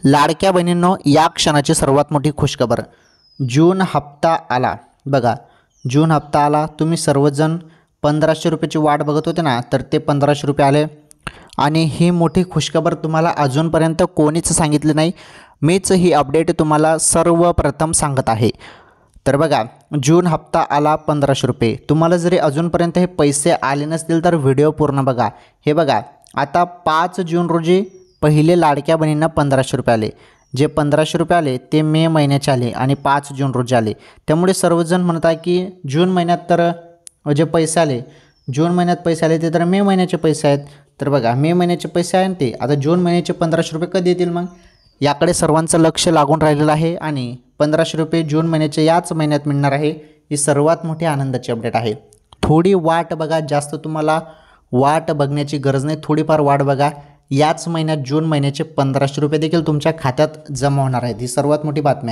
लाडक्या बहिणींनो, या क्षणाची सर्वात मोठी खुशखबर, जून हप्ता आला. बघा, जून हप्ता आला. तुम्ही सर्वजण 1500 रुपयाची वाट बघत होते ना, तर ते 1500 रुपये आले. आणि ही मोठी खुशखबर तुम्हाला अजूनपर्यंत कोणीच सांगितली नाही. मीच ही अपडेट तुम्हाला सर्वप्रथम सांगत आहे. तर बघा, जून हप्ता आला 1500 रुपये. तुम्हाला जरी अजूनपर्यंत हे पैसे आले नसतील तर व्हिडिओ पूर्ण बघा. हे बघा, आता 5 जून रोजी पहिले लाडक्या बहिणींना 1500 रुपये आले. जे 1500 रुपये आले ते मे महिन्याचे आले आणि 5 जून रोजी आले. त्यामुळे सर्वजण म्हणत आहे की जून महिन्यात तर जे पैसे आले, जून महिन्यात पैसे आले ते तर मे महिन्याचे पैसे आहेत. तर बघा, मे महिन्याचे पैसे आहेत ते आता जून महिन्याचे 1500 रुपये कधी येतील मग? याकडे सर्वांचं लक्ष लागून राहिलेलं आहे आणि 1500 रुपये जून महिन्याचे याच महिन्यात मिळणार आहे. ही सर्वात मोठी आनंदाची अपडेट आहे. थोडी वाट बघा, जास्त तुम्हाला वाट बघण्याची गरज नाही. थोडीफार वाट बघा. याच महिन्यात जून महिन्याचे 1500 रुपये देखील तुमच्या खात्यात जमा होणार आहेत. ही सर्वात मोठी बातमी आहे.